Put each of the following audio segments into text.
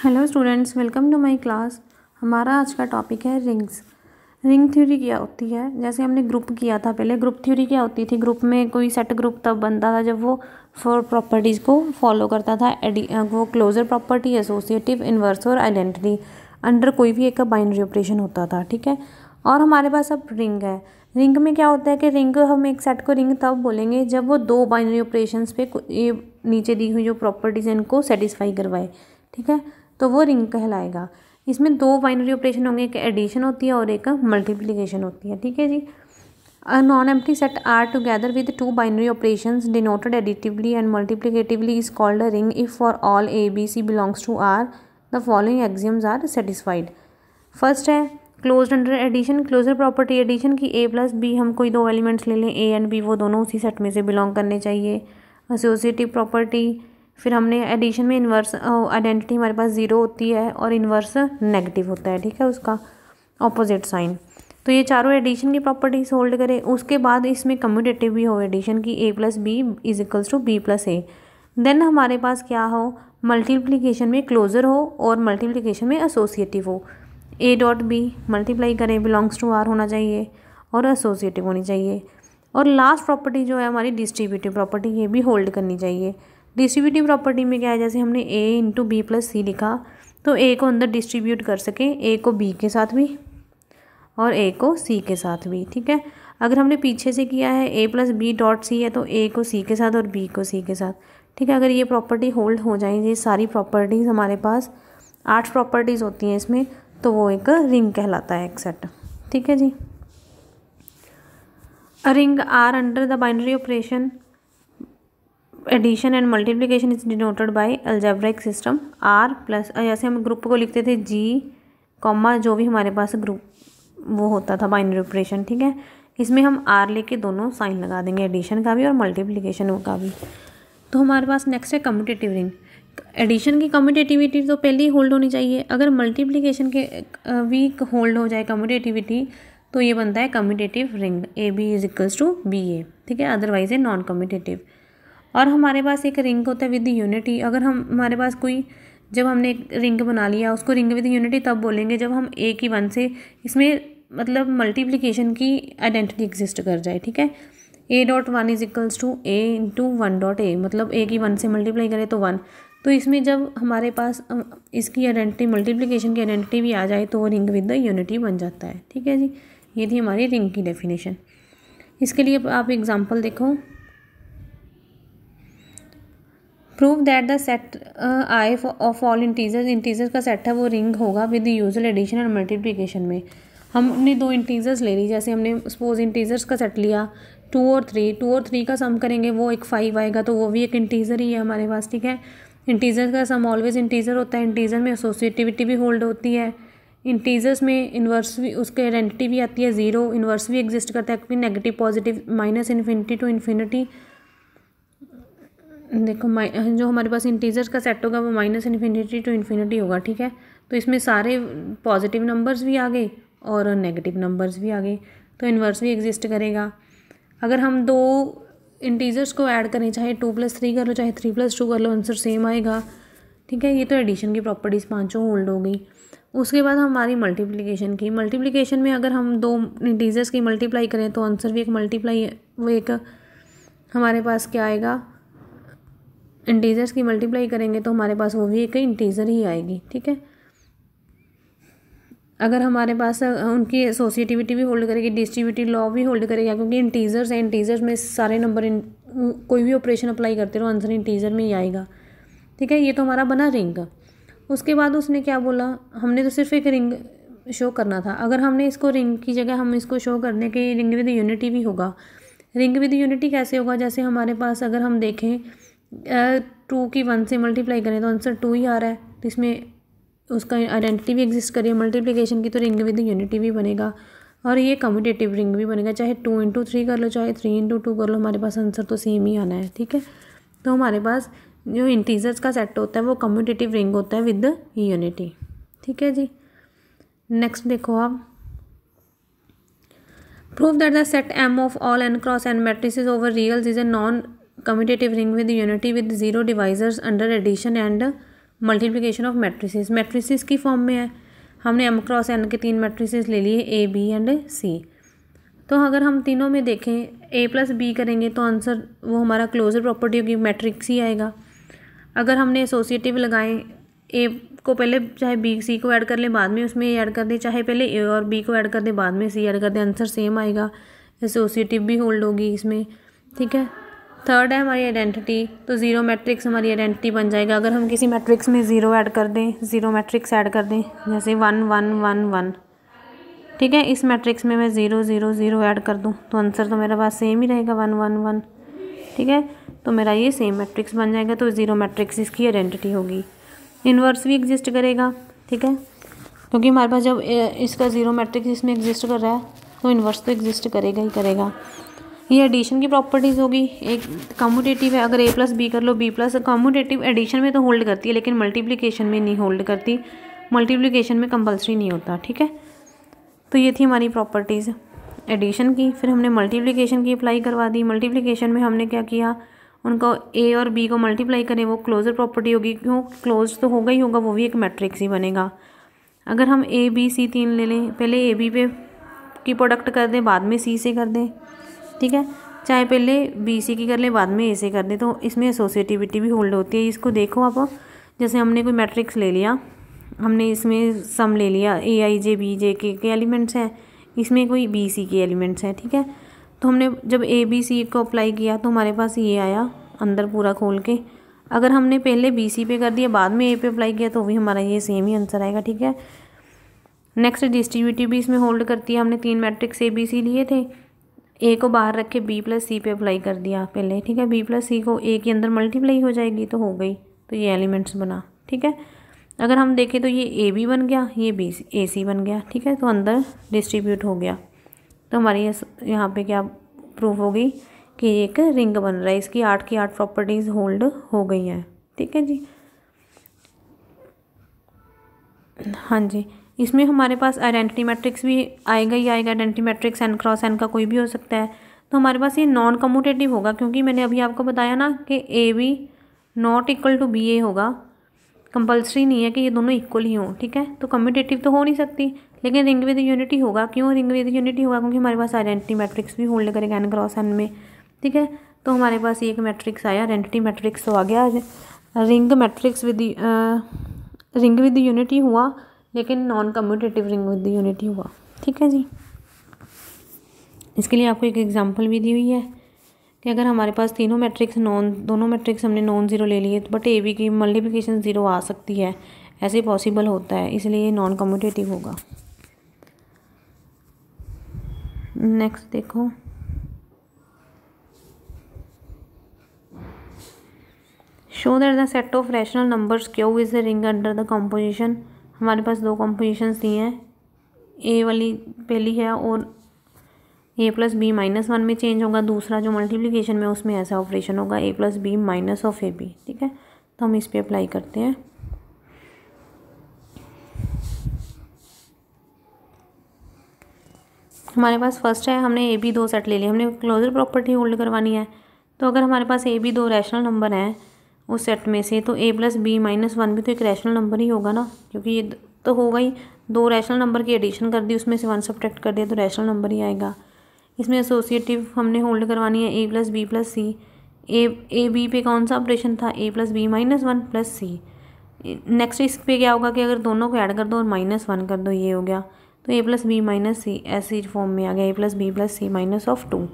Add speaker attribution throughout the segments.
Speaker 1: Hello students, welcome to my class. हमारा आज का टॉपिक है रिंग्स। रिंग थ्योरी क्या होती है? जैसे हमने ग्रुप किया था पहले, ग्रुप थ्योरी क्या होती थी? ग्रुप में कोई सेट ग्रुप तब बनता था जब वो 4 प्रॉपर्टीज़ को फॉलो करता था। वो क्लोजर प्रॉपर्टी, एसोसिएटिव, इन्वर्स और आइडेंटिटी अंडर कोई भी एक का बाइनरी ऑपरेशन होता था। ठीक है। और हमारे पास अब रिंग है। रिंग में क्या होता है कि रिंग, हम एक सेट को रिंग तब बोलेंगे जब वो 2 बाइनरी ऑपरेशंस पे ये नीचे दी हुई जो प्रॉपर्टीज़ हैं इनको सेटिस्फाई करवाए। ठीक है, तो वो रिंग कहलाएगा। इसमें 2 बाइनरी ऑपरेशन होंगे, एक एडिशन होती है और एक मल्टीप्लिकेशन होती है। ठीक है जी। A non empty set R together with 2 binary operations denoted additively and multiplicatively is called a ring if for all A B C belongs to R the following axioms are satisfied. First है closed under addition. Closure property addition की A plus B, हम कोई 2 elements ले लें A and B, वो दोनों उसी set में से बिलोंग करने चाहिए। एसोसिएटिव प्रॉपर्टी, फिर हमने एडिशन में इन्वर्स आइडेंटिटी हमारे पास 0 होती है और इन्वर्स नेगेटिव होता है। ठीक है, उसका ऑपोजिट साइन। तो ये चारों एडिशन की प्रॉपर्टीज होल्ड करें। उसके बाद इसमें कम्यूटेटिव भी हो एडिशन की, A plus B is equals to B plus A. Then हमारे पास क्या हो, मल्टीप्लिकेशन में क्लोजर हो और मल्टीप्लिकेशन में एसोसिएटिव हो। ए डॉट बी मल्टीप्लाई करें, बिलोंग्स टू आर होना चाहिए और एसोसिएटिव होनी चाहिए। और लास्ट प्रॉपर्टी जो है हमारी डिस्ट्रीब्यूटिव प्रॉपर्टी, ये भी होल्ड करनी चाहिए। डिस्ट्रीब्यूटिव प्रॉपर्टी में क्या है, जैसे हमने a इंटू बी प्लस सी लिखा तो a को अंदर डिस्ट्रीब्यूट कर सके, a को b के साथ भी और a को c के साथ भी। ठीक है, अगर हमने पीछे से किया है a plus B dot C है तो a को c के साथ और b को c के साथ। ठीक है, अगर ये प्रॉपर्टी होल्ड हो जाएंगी, ये सारी प्रॉपर्टीज़ हमारे पास 8 प्रॉपर्टीज़ होती हैं इसमें, तो वो एक रिंग कहलाता है, एक सेट। ठीक है जी। A ring R under the binary operation addition and multiplication is denoted by algebraic system R plus, जैसे हम ग्रुप को लिखते थे जी कॉमा जो भी हमारे पास ग्रुप वो होता था बाइनरी ऑपरेशन। ठीक है, इसमें हम आर लेके दोनों साइन लगा देंगे, एडिशन का भी और मल्टीप्लिकेशन का भी। तो हमारे पास नेक्स्ट है कम्यूटेटिव रिंग। एडिशन की कम्यूटेटिविटी तो पहले ही होल्ड होनी चाहिए। अगर मल्टीप्लिकेशन के भी होल्ड हो जाए कम्यूटेटिविटी तो ये बनता है commutative ring, A B is equals to B A. ठीक है, अदरवाइज है नॉन कम्यूटेटिव। और हमारे पास एक रिंग होता है विद यूनिटी। अगर हमारे पास कोई, जब हमने एक रिंग बना लिया उसको रिंग विद यूनिटी तब बोलेंगे जब हम ए की 1 से इसमें मतलब मल्टीप्लिकेशन की आइडेंटिटी एग्जिस्ट कर जाए। ठीक है, A dot 1 is equals to A into 1 dot A, मतलब ए की 1 से मल्टीप्लाई करें तो 1। तो इसमें जब हमारे पास इसकी आइडेंटिटी मल्टीप्लिकेशन की आइडेंटिटी भी आ जाए तो वो रिंग विद द यूनिटी बन जाता है। ठीक है जी, ये थी हमारी रिंग की डेफिनेशन। इसके लिए आप एग्जाम्पल देखो। Prove that the set I of all integers का सेट है वो रिंग होगा विद यूजुअल एडिशन और मल्टीप्लिकेशन में। हमने 2 इंटीजर्स ले ली, जैसे हमने सपोज इंटीजर्स का सेट लिया 2 और 3 का सम करेंगे वो एक 5 आएगा, तो वो भी एक इंटीजर ही है हमारे पास। ठीक है, इंटीजर का सम ऑलवेज इंटीजर होता है। इंटीजर में एसोसिएटिविटी भी होल्ड होती है। इंटीजर्स में इन्वर्स भी, उसके आइडेंटिटी भी आती है 0, इन्वर्स भी एग्जिस्ट करता है क्योंकि negative positive minus infinity to infinity. देखो जो हमारे पास इंटीजर्स का सेट होगा वो माइनस इन्फिनिटी टू इन्फिनिटी होगा। ठीक है, तो इसमें सारे पॉजिटिव नंबर्स भी आ गए और नेगेटिव नंबर्स भी आ गए, तो इन्वर्स भी एग्जिस्ट करेगा। अगर हम 2 इंटीजर्स को ऐड करें, चाहे 2 + 3 कर लो चाहे 3 + 2 कर लो, आंसर सेम आएगा। ठीक है, ये तो एडिशन की प्रॉपर्टीज़ 5 होल्ड हो गई। उसके बाद हमारी मल्टीप्लिकेशन में अगर हम 2 इंटीजर्स की मल्टीप्लाई करें तो आंसर भी एक मल्टीप्लाई, वो एक हमारे पास क्या आएगा, इंटीजर्स की मल्टीप्लाई करेंगे तो हमारे पास वो भी एक इंटीजर ही आएगी। ठीक है, अगर हमारे पास उनकी एसोसिएटिविटी भी होल्ड करेगी, डिस्ट्रीब्यूटिव लॉ भी होल्ड करेगा क्योंकि इंटीजर्स हैं, इंटीजर्स में सारे नंबर कोई भी ऑपरेशन अप्लाई करते रहो आंसर इंटीजर में ही आएगा। ठीक है, ये तो हमारा बना रिंग। उसके बाद उसने क्या बोला, हमने तो सिर्फ एक रिंग शो करना था। अगर हमने इसको रिंग की जगह हम इसको शो कर दें कि रिंग विद यूनिटी भी होगा। रिंग विद यूनिटी कैसे होगा, जैसे हमारे पास अगर हम देखें 2 की 1 से मल्टीप्लाई करें तो आंसर 2 ही आ रहा है, तो इसमें उसका आइडेंटिटी भी एग्जिस्ट करिए मल्टीप्लिकेशन की, तो रिंग विद यूनिटी भी बनेगा और ये कम्यूटेटिव रिंग भी बनेगा। चाहे 2 × 3 कर लो चाहे 3 × 2 कर लो, हमारे पास आंसर तो सेम ही आना है। ठीक है, तो हमारे पास जो इंटीजर्स का सेट होता है वो कम्यूटेटिव रिंग होता है विद यूनिटी। ठीक है जी, नेक्स्ट देखो आप। Prove that the set M of all n cross n matrices over reals is a non commutative ring with unity with 0 divisors under addition and multiplication of matrices, matrices की form में है। हमने m cross n के 3 matrices ले लिए A, B and C। तो अगर हम तीनों में देखें A प्लस बी करेंगे तो आंसर वो हमारा क्लोजर प्रॉपर्टी होगी, मैट्रिक्स ही आएगा। अगर हमने एसोसिएटिव लगाए, A को पहले चाहे B C को ऐड कर ले, बाद में उसमें A ऐड कर दे, चाहे पहले A और B को ऐड कर दे, बाद में C ऐड कर दे, आंसर सेम आएगा, एसोसिएटिव भी होल्ड होगी इसमें, ठीक है। थर्ड है हमारी आइडेंटिटी, तो ज़ीरो मैट्रिक्स हमारी आइडेंटिटी बन जाएगा। अगर हम किसी मैट्रिक्स में ज़ीरो ऐड कर दें, ज़ीरो मैट्रिक्स ऐड कर दें, जैसे 1 1 1 1, ठीक है, इस मैट्रिक्स में मैं 0 0 0 ऐड कर दूं तो आंसर तो मेरे पास सेम ही रहेगा 1 1 1, ठीक है। तो मेरा ये सेम मैट्रिक्स बन जाएगा, तो ज़ीरो मैट्रिक्स इसकी आइडेंटिटी होगी। इन्वर्स भी एग्जिस्ट करेगा, ठीक है, क्योंकि हमारे पास जब इसका ज़ीरो मैट्रिक्स इसमें एग्जिस्ट कर रहा है तो इन्वर्स तो एग्जिस्ट करेगा ही करेगा। ये एडिशन की प्रॉपर्टीज़ होगी। एक कम्यूटेटिव है, अगर A प्लस बी कर लो, B प्लस, कम्यूटेटिव एडिशन में तो होल्ड करती है लेकिन मल्टीप्लिकेशन में नहीं होल्ड करती, मल्टीप्लिकेशन में कंपल्सरी नहीं होता, ठीक है। तो ये थी हमारी प्रॉपर्टीज़ एडिशन की। फिर हमने मल्टीप्लिकेशन की अप्लाई करवा दी। मल्टीप्लिकेशन में हमने क्या किया, उनको A और B को मल्टीप्लाई करें, वो क्लोजर प्रॉपर्टी होगी, क्यों, क्लोज तो होगा ही होगा, वो भी एक मैट्रिक्स ही बनेगा। अगर हम A B C 3 ले लें, पहले A B पे की प्रोडक्ट कर दें, बाद में C से कर दें, ठीक है, चाहे पहले B C की कर लें, बाद में A से कर दें, तो इसमें एसोसिएटिविटी भी होल्ड होती है। इसको देखो आप, जैसे हमने कोई मैट्रिक्स ले लिया, हमने इसमें सम ले लिया, AIJ BJ के एलिमेंट्स हैं, इसमें कोई BC के एलिमेंट्स हैं, ठीक है। तो हमने जब ABC को अप्लाई किया तो हमारे पास ये आया अंदर पूरा खोल के। अगर हमने पहले BC पे कर दिया, बाद में A पे अप्लाई किया, तो भी हमारा ये सेम ही आंसर आएगा, ठीक है। नेक्स्ट डिस्ट्रीब्यूटिव भी इसमें होल्ड करती है। हमने 3 मैट्रिक्स ABC लिए थे, A को बाहर रख के B प्लस C पे अप्लाई कर दिया पहले, ठीक है। B प्लस C को A के अंदर मल्टीप्लाई हो जाएगी तो हो गई, तो ये एलिमेंट्स बना, ठीक है। अगर हम देखें तो ये AB बन गया, ये AC बन गया, ठीक है, तो अंदर डिस्ट्रीब्यूट हो गया। तो हमारी यहाँ पे क्या प्रूफ होगी कि एक रिंग बन रहा है, इसकी 8 की 8 प्रॉपर्टीज़ होल्ड हो गई हैं, ठीक है जी। हाँ जी, इसमें हमारे पास आइडेंटिटी मैट्रिक्स भी आएगा ही आएगा। Identity matrix n cross n का कोई भी हो सकता है। तो हमारे पास ये नॉन कम्यूटेटिव होगा, क्योंकि मैंने अभी आपको बताया ना कि AB not equal to BA होगा, कंपल्सरी नहीं है कि ये दोनों इक्वल ही हों, ठीक है। तो कम्यूटेटिव तो हो नहीं सकती, लेकिन रिंग विद यूनिटी होगा। क्यों रिंग विद यूनिटी होगा, क्योंकि हमारे पास आइडेंटिटी मैट्रिक्स भी होल्ड करेगा n क्रॉस n में, ठीक है। तो हमारे पास ये एक मैट्रिक्स आया, आइडेंटिटी मैट्रिक्स तो आ गया। Ring matrix with ring with unity हुआ, लेकिन non commutative ring with unity हुआ, ठीक है जी। इसके लिए आपको एक एग्जांपल भी दी हुई है कि अगर हमारे पास तीनों मैट्रिक्स दोनों मैट्रिक्स हमने नॉन ज़ीरो ले लिए, बट AB की मल्टीप्लिकेशन ज़ीरो आ सकती है, ऐसे पॉसिबल होता है, इसलिए ये नॉन कम्यूटेटिव होगा। नेक्स्ट देखो, show that the set of rational numbers Q is a ring under the composition. हमारे पास 2 कॉम्पोजिशंस दी हैं, A वाली पहली है और A प्लस बी माइनस 1 में चेंज होगा, दूसरा जो मल्टीप्लिकेशन में उसमें ऐसा ऑपरेशन होगा A plus B minus of AB, ठीक है। तो हम इस पे अप्लाई करते हैं। हमारे पास फर्स्ट है, हमने AB 2 सेट ले लिया, हमने क्लोजर प्रॉपर्टी होल्ड करवानी है। तो अगर हमारे पास AB 2 रैशनल नंबर हैं उस सेट में से, तो A प्लस बी माइनस 1 भी तो एक रैशनल नंबर ही होगा ना, क्योंकि ये तो होगा ही। 2 रैशनल नंबर की एडिशन कर दी, उसमें से 1 सब्ट्रैक्ट कर दिया, तो रैशनल नंबर ही आएगा। इसमें एसोसिएटिव हमने होल्ड करवानी है A plus B plus C। A B पे कौन सा ऑपरेशन था, A plus B minus 1 plus C। Next इस पे क्या होगा कि अगर दोनों को ऐड कर दो और -1 कर दो, ये हो गया, तो A plus B minus C ऐसी फॉर्म में आ गया, A plus B plus C minus of 2।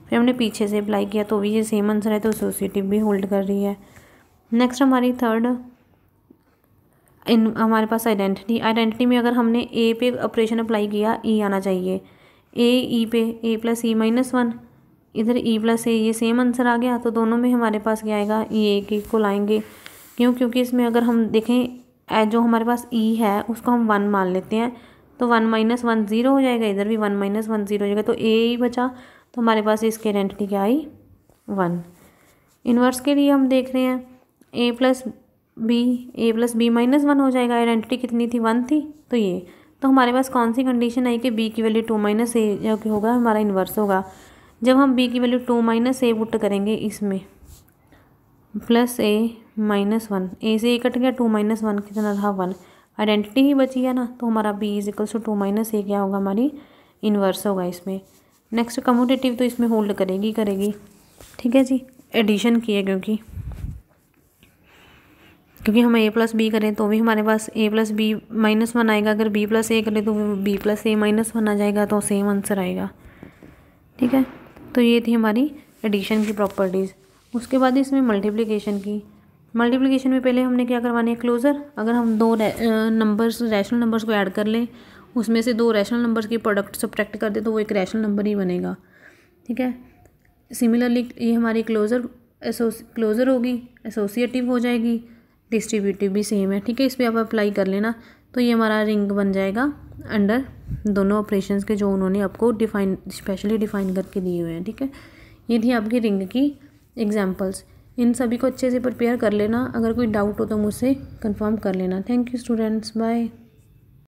Speaker 1: फिर हमने पीछे से अप्लाई किया तो भी ये सेम आंसर है, तो एसोसिएटिव भी होल्ड कर रही है। नेक्स्ट हमारी थर्ड हमारे पास आइडेंटिटी में अगर हमने A पे ऑपरेशन अप्लाई किया, E आना चाहिए, E पे A प्लस E माइनस 1, इधर E प्लस A, ये सेम आंसर आ गया। तो दोनों में हमारे पास क्या आएगा, ये एक को लाएंगे, क्यों, क्योंकि इसमें अगर हम देखें जो हमारे पास E है उसको हम 1 मान लेते हैं, तो 1 माइनस 1 0 हो जाएगा, इधर भी 1 माइनस 1 0 हो जाएगा, तो A ही बचा। तो हमारे पास इसकी आइडेंटिटी क्या आई, 1। इन्वर्स के लिए हम देख रहे हैं A प्लस बी माइनस 1 हो जाएगा, आइडेंटिटी कितनी थी, 1 थी, तो ये। तो हमारे पास कौन सी कंडीशन आई कि B की वैल्यू 2 माइनस A जो कि होगा हमारा इन्वर्स होगा। जब हम B की वैल्यू 2 माइनस A पुट करेंगे इसमें, प्लस ए माइनस वन, ए से ए कट गया, 2 माइनस वन कितना था 1, आइडेंटिटी ही बची है ना, तो हमारा B is equals to 2 minus A क्या होगा, हमारी इन्वर्स होगा इसमें। नेक्स्ट कम्यूटेटिव तो इसमें होल्ड करेगी, ठीक है जी, एडिशन की है क्योंकि हम ए प्लस बी करें तो भी हमारे पास ए प्लस बी माइनस वन आएगा, अगर बी प्लस ए करें तो बी प्लस ए माइनस वन आ जाएगा, तो सेम आंसर आएगा, ठीक है। तो ये थी हमारी एडिशन की प्रॉपर्टीज़। उसके बाद इसमें मल्टीप्लिकेशन में पहले हमने क्या करवानी है, क्लोज़र। अगर हम दो नंबर्स रैशनल नंबर्स को ऐड कर लें, उसमें से दो रैशनल नंबर्स की प्रोडक्ट सब्ट्रैक्ट कर दे तो वो एक रैशनल नंबर ही बनेगा, ठीक है। सिमिलरली ये हमारी क्लोज़र होगी, एसोसिएटिव हो जाएगी, डिस्ट्रीब्यूटिव भी सेम है, ठीक है। इस पर आप अप्लाई कर लेना तो ये हमारा रिंग बन जाएगा अंडर दोनों ऑपरेशंस के जो उन्होंने आपको स्पेशली डिफाइन करके दिए हुए हैं, ठीक है। ये थी आपकी रिंग की एग्जांपल्स। इन सभी को अच्छे से प्रिपेयर कर लेना, अगर कोई डाउट हो तो मुझसे कंफर्म कर लेना। Thank you students, bye.